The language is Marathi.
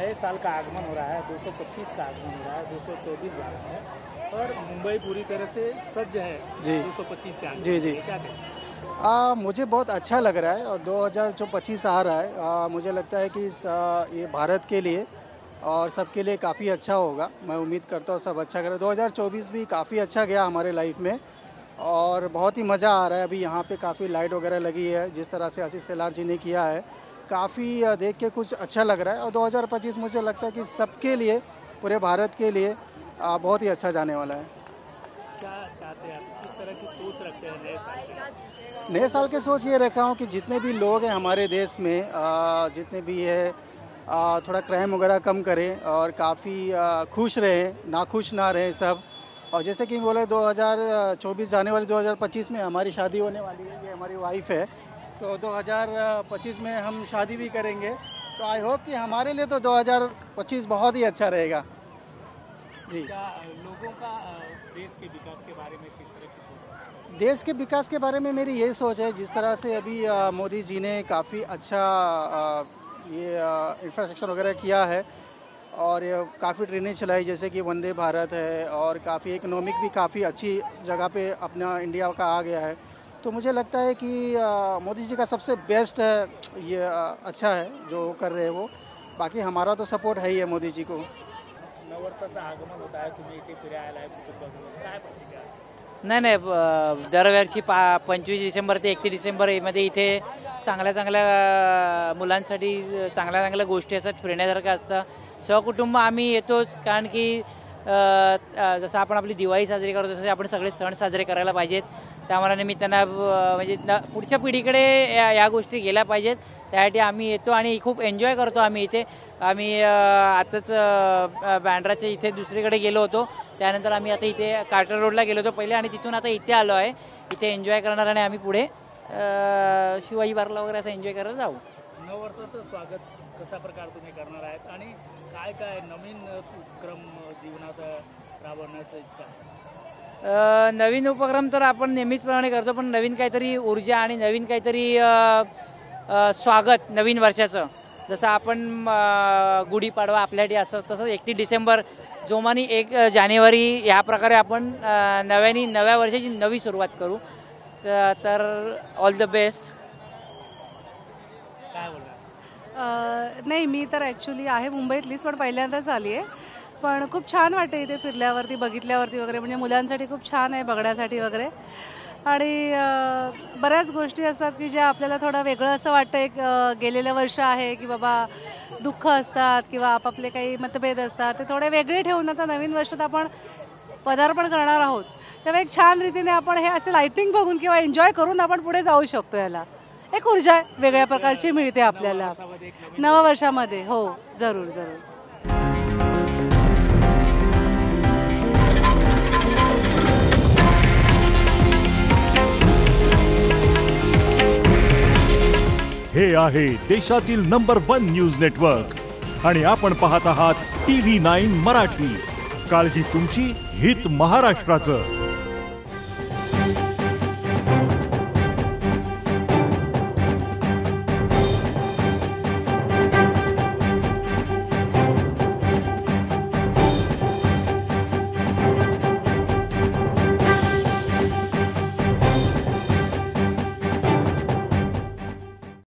नए साल का आगमन हो रहा है, 225 का आगमन हो रहा है, 224 जा रहा है और मुंबई पूरी तरह से सज्ज है जी 225 के आगमन। जी जी क्या कहें? मुझे बहुत अच्छा लग रहा है और 2025 आ रहा है। मुझे लगता है कि ये भारत के लिए और सबके लिए काफ़ी अच्छा होगा। मैं उम्मीद करता हूँ सब अच्छा करें। 2024 भी काफ़ी अच्छा गया हमारे लाइफ में और बहुत ही मज़ा आ रहा है। अभी यहाँ पे काफ़ी लाइट वगैरह लगी है, जिस तरह से आशीष शेलार जी ने किया है, काफ़ी देख के कुछ अच्छा लग रहा है। और 2025 मुझे लगता है कि सबके लिए, पूरे भारत के लिए बहुत ही अच्छा जाने वाला है। क्या चाहते हैं आप, किस तरह की सोच रखते हैं नए साल के? नए साल की सोच ये रखा हूँ कि जितने भी लोग हैं हमारे देश में, जितने भी है, थोड़ा क्राइम वगैरह कम करें और काफ़ी खुश रहें, नाखुश ना रहें सब। और जैसे कि बोले 2024 जाने वाली 2025 में हमारी शादी होने वाली है, ये हमारी वाइफ है, तो 2025 में हम शादी भी करेंगे। तो आई होप कि हमारे लिए तो 2025 बहुत ही अच्छा रहेगा जी। क्या लोगों का देश के विकास के बारे में किस तरह की सोच है? देश के विकास के बारे में मेरी यही सोच है, जिस तरह से अभी मोदी जी ने काफ़ी अच्छा ये इंफ्रास्ट्रक्चर वगैरह किया है और काफ़ी ट्रेनें चलाई, जैसे कि वंदे भारत है, और काफ़ी इकोनॉमिक भी काफ़ी अच्छी जगह पे अपना इंडिया का आ गया है। तो मुझे लगता है कि मोदी जी का सबसे बेस्ट है ये, अच्छा है जो कर रहे हैं वो। बाकी हमारा तो सपोर्ट है ही है मोदी जी को। नववर्षाचं आगमन होत आहे, तुम्ही इथे फिरायला आहे कुटुंबासोबत, काय प्रतिक्रिया असेल? नाही दरवर्षी 25 डिसेंबर ते 31 डिसेंबरमध्ये इथे चांगल्या चांगल्या मुलांसाठी चांगल्या चांगल्या गोष्टी असतात, फिरण्यासारखं असतं. सहकुटुंब आम्ही येतोच, कारण की जसं आपण आपली दिवाळी साजरी करतो तसे आपण सगळे सण साजरे करायला पाहिजेत. त्यामुळे निमित्तानं म्हणजे पुढच्या पिढीकडे या गोष्टी गेल्या पाहिजेत. त्यासाठी आम्ही येतो आणि खूप एन्जॉय करतो आम्ही इथे. आम्ही आताच बँड्राच्या इथे दुसरीकडे गेलो होतो. त्यानंतर आम्ही आता इथे कार्टर रोडला गेलो होतो पहिले आणि तिथून आता इथे आलो आहे. इथे एन्जॉय करणार आणि आम्ही पुढे शिवाजी पार्कला वगैरे असं एन्जॉय करायला जाऊ. नववर्षाचं स्वागत कशा प्रकारे तुम्ही करणार आहेत आणि काय काय नवीन उपक्रम जीवनात राबवण्याची इच्छा आहे? नवीन उपक्रम तर आपण नेहमीचप्रमाणे करतो, पण नवीन काहीतरी ऊर्जा आणि नवीन काहीतरी स्वागत नवीन वर्षाचं. जसं आपण गुढीपाडवा आपल्यासाठी असं, तसंच 31 डिसेंबर, जोमानी 1 जानेवारी ह्या प्रकारे आपण नव्या वर्षाची नवी सुरुवात करू. तर ऑल द बेस्ट. काय बोलणार? नाही, मी तर ॲक्च्युली आहे मुंबईतलीच, पण पहिल्यांदाच आली आहे. पण खूप छान वाटते इथे फिरल्यावरती, बघितल्यावरती वगैरे. म्हणजे मुलांसाठी खूप छान आहे बघण्यासाठी वगैरे. आणि बऱ्याच गोष्टी असतात की ज्या आपल्याला थोडं वेगळं असं वाटतं. एक गेलेलं वर्ष आहे की बाबा दुःख असतात किंवा आपापले काही मतभेद असतात, ते थोडे वेगळे ठेवून आता नवीन वर्षात आपण पदार्पण करणार आहोत. तेव्हा एक छान रीतीने आपण हे असे लाइटिंग बघून किंवा एन्जॉय करून आपण पुढे जाऊ शकतो. याला एक ऊर्जा वेगळ्या प्रकारची मिळते आपल्याला नववर्षामध्ये. हो, जरूर जरूर. हे आहे देशातील नंबर 1 न्यूज नेटवर्क आणि आपण पाहत आहात TV9 मराठी. काळजी तुमची, हित महाराष्ट्राचं.